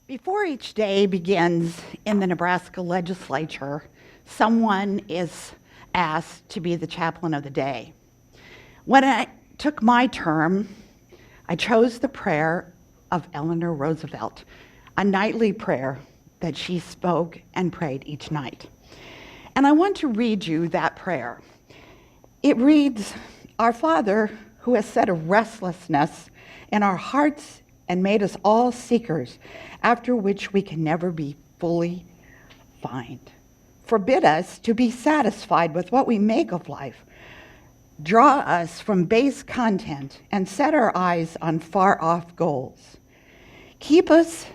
Before each day begins in the Nebraska legislature, someone is asked to be the chaplain of the day. When I took my term, I chose the prayer of Eleanor Roosevelt, a nightly prayer that she spoke and prayed each night. And I want to read you that prayer. It reads, "Our Father, who has set a restlessness in our hearts and made us all seekers, after which we can never be fully find. Forbid us to be satisfied with what we make of life. Draw us from base content and set our eyes on far-off goals. Keep us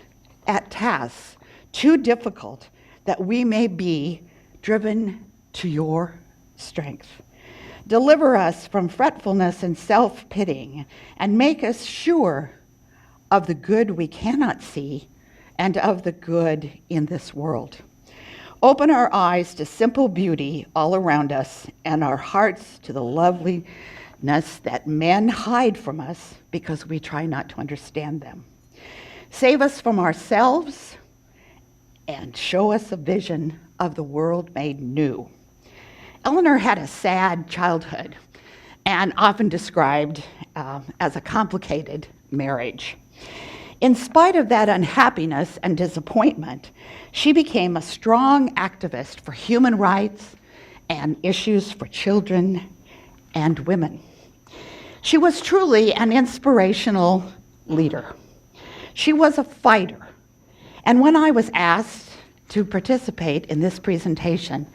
at tasks too difficult that we may be driven to your strength. Deliver us from fretfulness and self-pitying, and make us sure of the good we cannot see and of the good in this world. Open our eyes to simple beauty all around us and our hearts to the loveliness that men hide from us because we try not to understand them. Save us from ourselves and show us a vision of the world made new." Eleanor had a sad childhood and often described as a complicated marriage. In spite of that unhappiness and disappointment, she became a strong activist for human rights and issues for children and women. She was truly an inspirational leader. She was a fighter. And when I was asked to participate in this presentation,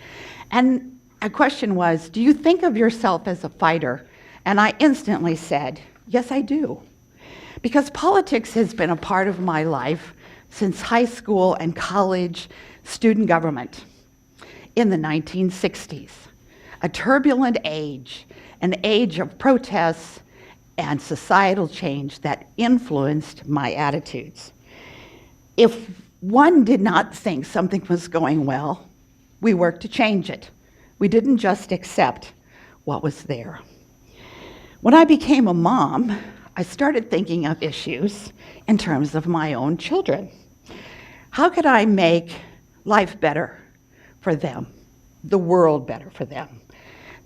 and a question was, "Do you think of yourself as a fighter?" And I instantly said, "Yes, I do." Because politics has been a part of my life since high school and college student government in the 1960s, a turbulent age, an age of protests and societal change that influenced my attitudes. If one did not think something was going well, we worked to change it. We didn't just accept what was there. When I became a mom, I started thinking of issues in terms of my own children. How could I make life better for them, the world better for them?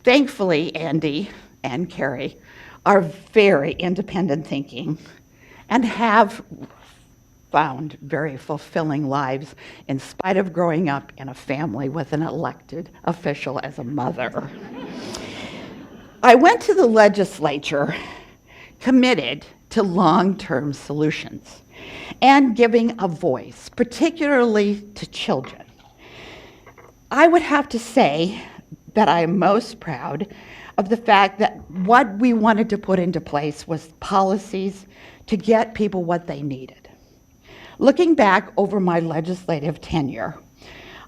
Thankfully, Andy and Carrie are very independent thinking and have found very fulfilling lives in spite of growing up in a family with an elected official as a mother. I went to the legislature committed to long-term solutions and giving a voice, particularly to children. I would have to say that I am most proud of the fact that what we wanted to put into place was policies to get people what they needed. Looking back over my legislative tenure,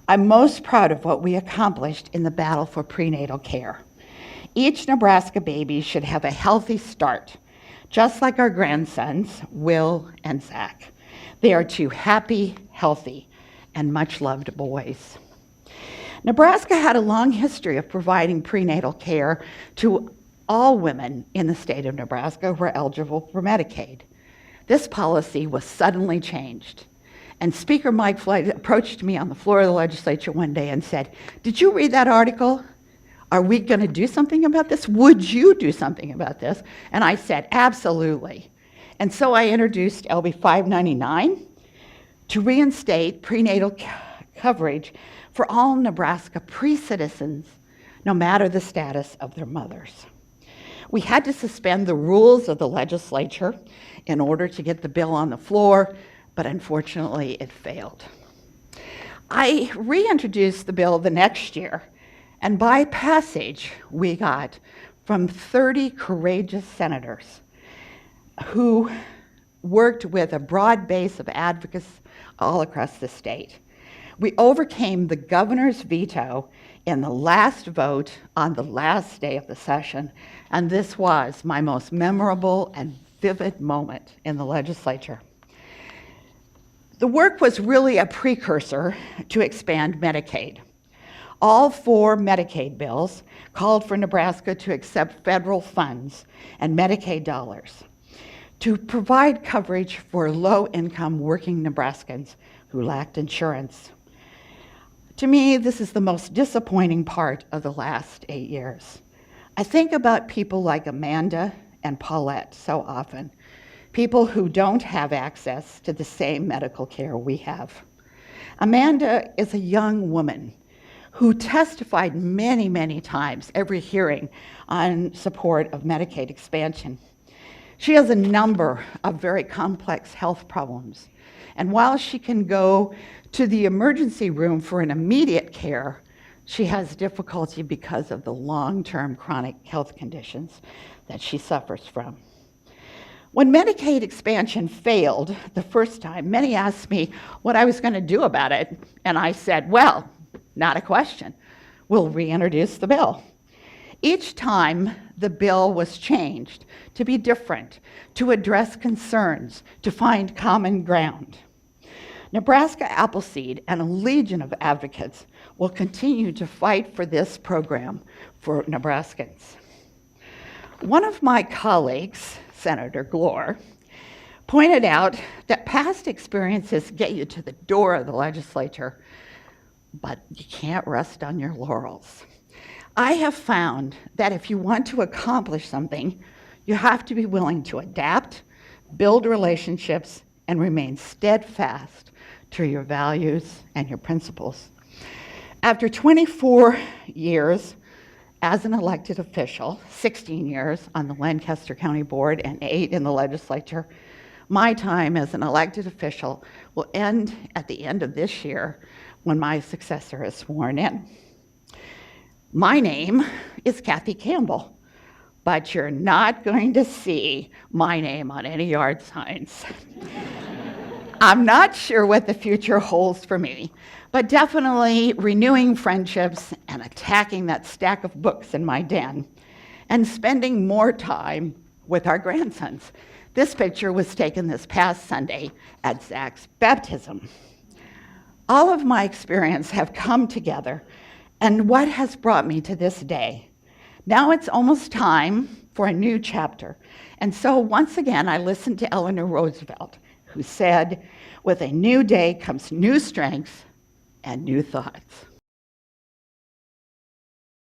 I'm most proud of what we accomplished in the battle for prenatal care. Each Nebraska baby should have a healthy start, just like our grandsons, Will and Zach. They are two happy, healthy, and much-loved boys. Nebraska had a long history of providing prenatal care to all women in the state of Nebraska who were eligible for Medicaid. This policy was suddenly changed, and Speaker Mike Floyd approached me on the floor of the legislature one day and said, "Did you read that article? Are we going to do something about this? Would you do something about this?" And I said, "Absolutely." And so I introduced LB 599 to reinstate prenatal coverage for all Nebraska pre-citizens, no matter the status of their mothers. We had to suspend the rules of the legislature in order to get the bill on the floor, but unfortunately it failed. I reintroduced the bill the next year, and by passage, we got from 30 courageous senators who worked with a broad base of advocates all across the state. We overcame the governor's veto in the last vote on the last day of the session, and this was my most memorable and vivid moment in the legislature. The work was really a precursor to expand Medicaid. All 4 Medicaid bills called for Nebraska to accept federal funds and Medicaid dollars to provide coverage for low-income working Nebraskans who lacked insurance. To me, this is the most disappointing part of the last 8 years. I think about people like Amanda and Paulette so often, people who don't have access to the same medical care we have. Amanda is a young woman who testified many, many times, every hearing, on support of Medicaid expansion. She has a number of very complex health problems, and while she can go to the emergency room for an immediate care, she has difficulty because of the long-term chronic health conditions that she suffers from. When Medicaid expansion failed the first time, many asked me what I was going to do about it, and I said, well, not a question. We'll reintroduce the bill. Each time, the bill was changed to be different, to address concerns, to find common ground. Nebraska Appleseed and a legion of advocates will continue to fight for this program for Nebraskans. One of my colleagues, Senator Glore, pointed out that past experiences get you to the door of the legislature, but you can't rest on your laurels. I have found that if you want to accomplish something, you have to be willing to adapt, build relationships, and remain steadfast to your values and your principles. After 24 years as an elected official, 16 years on the Lancaster County Board and 8 in the legislature, my time as an elected official will end at the end of this year when my successor is sworn in. My name is Kathy Campbell, but you're not going to see my name on any yard signs. I'm not sure what the future holds for me, but definitely renewing friendships and attacking that stack of books in my den and spending more time with our grandsons. This picture was taken this past Sunday at Zach's baptism. All of my experience have come together, and what has brought me to this day. Now it's almost time for a new chapter. And so once again, I listened to Eleanor Roosevelt, who said, with a new day comes new strength and new thoughts.